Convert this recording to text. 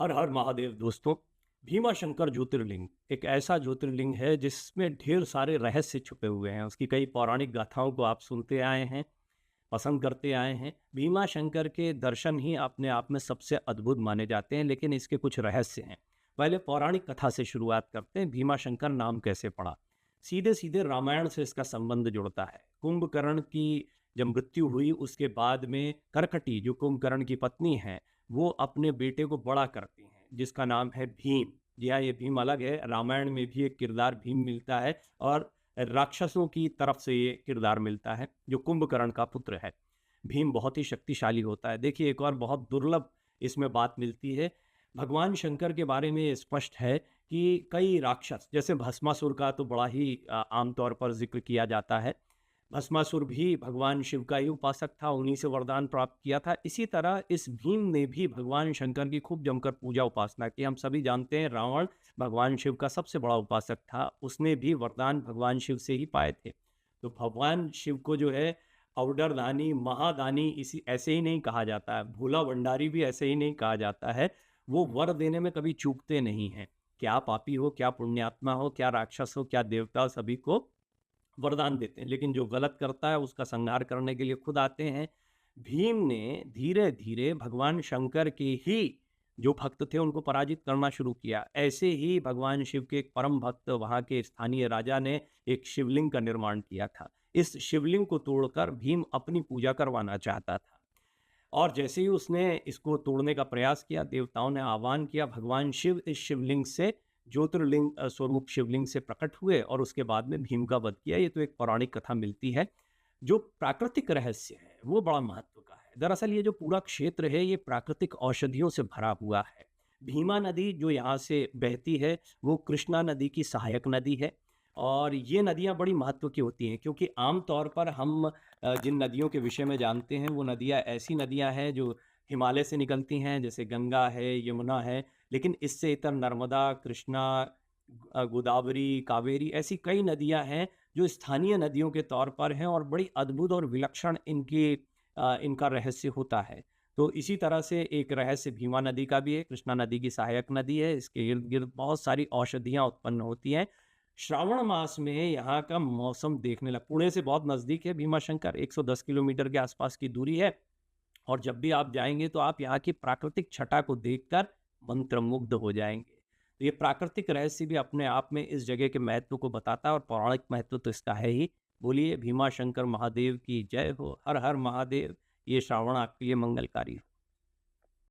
हर हर महादेव दोस्तों। भीमा शंकर ज्योतिर्लिंग एक ऐसा ज्योतिर्लिंग है जिसमें ढेर सारे रहस्य छुपे हुए हैं। उसकी कई पौराणिक गाथाओं को आप सुनते आए हैं, पसंद करते आए हैं। भीमा शंकर के दर्शन ही अपने आप में सबसे अद्भुत माने जाते हैं, लेकिन इसके कुछ रहस्य हैं। पहले पौराणिक कथा से शुरुआत करते हैं। भीमा शंकर नाम कैसे पड़ा? सीधे सीधे रामायण से इसका संबंध जुड़ता है। कुंभकर्ण की जब मृत्यु हुई उसके बाद में करकटी, जो कुंभकर्ण की पत्नी है, वो अपने बेटे को बड़ा करती हैं, जिसका नाम है भीम। जी हाँ, ये भीम अलग है, रामायण में भी एक किरदार भीम मिलता है और राक्षसों की तरफ से ये किरदार मिलता है जो कुंभकर्ण का पुत्र है। भीम बहुत ही शक्तिशाली होता है। देखिए, एक और बहुत दुर्लभ इसमें बात मिलती है। भगवान शंकर के बारे में ये स्पष्ट है कि कई राक्षस, जैसे भस्मासुर का तो बड़ा ही आमतौर पर जिक्र किया जाता है। भस्मासुर भी भगवान शिव का ही उपासक था, उन्हीं से वरदान प्राप्त किया था। इसी तरह इस भीम ने भी भगवान शंकर की खूब जमकर पूजा उपासना की। हम सभी जानते हैं रावण भगवान शिव का सबसे बड़ा उपासक था, उसने भी वरदान भगवान शिव से ही पाए थे। तो भगवान शिव को जो है औडरदानी, महादानी इसी ऐसे ही नहीं कहा जाता है, भोला भंडारी भी ऐसे ही नहीं कहा जाता है। वो वर देने में कभी चूकते नहीं हैं। क्या पापी हो, क्या पुण्यात्मा हो, क्या राक्षस हो, क्या देवता हो, सभी को वरदान देते हैं। लेकिन जो गलत करता है उसका संहार करने के लिए खुद आते हैं। भीम ने धीरे धीरे भगवान शंकर के ही जो भक्त थे उनको पराजित करना शुरू किया। ऐसे ही भगवान शिव के एक परम भक्त, वहाँ के स्थानीय राजा ने एक शिवलिंग का निर्माण किया था। इस शिवलिंग को तोड़कर भीम अपनी पूजा करवाना चाहता था, और जैसे ही उसने इसको तोड़ने का प्रयास किया, देवताओं ने आह्वान किया, भगवान शिव इस शिवलिंग से, ज्योतिर्लिंग स्वरूप शिवलिंग से प्रकट हुए और उसके बाद में भीम का वध किया। ये तो एक पौराणिक कथा मिलती है। जो प्राकृतिक रहस्य है वो बड़ा महत्व का है। दरअसल ये जो पूरा क्षेत्र है ये प्राकृतिक औषधियों से भरा हुआ है। भीमा नदी जो यहाँ से बहती है वो कृष्णा नदी की सहायक नदी है। और ये नदियाँ बड़ी महत्व की होती हैं, क्योंकि आमतौर पर हम जिन नदियों के विषय में जानते हैं वो नदियाँ ऐसी नदियाँ हैं जो हिमालय से निकलती हैं, जैसे गंगा है, यमुना है। लेकिन इससे इतर नर्मदा, कृष्णा, गोदावरी, कावेरी, ऐसी कई नदियाँ हैं जो स्थानीय नदियों के तौर पर हैं और बड़ी अद्भुत और विलक्षण इनका रहस्य होता है। तो इसी तरह से एक रहस्य भीमा नदी का भी है। कृष्णा नदी की सहायक नदी है, इसके इर्द गिर्द बहुत सारी औषधियाँ उत्पन्न होती हैं। श्रावण मास में यहाँ का मौसम देखने लग, पुणे से बहुत नज़दीक है भीमा शंकर, 110 किलोमीटर के आसपास की दूरी है। और जब भी आप जाएंगे तो आप यहाँ की प्राकृतिक छटा को देखकर मंत्रमुग्ध हो जाएंगे। तो ये प्राकृतिक रहस्य भी अपने आप में इस जगह के महत्व को बताता है, और पौराणिक महत्व तो इसका है ही। बोलिए भीमा शंकर महादेव की जय हो। हर हर महादेव। ये श्रावण आपके लिए मंगलकारी हो।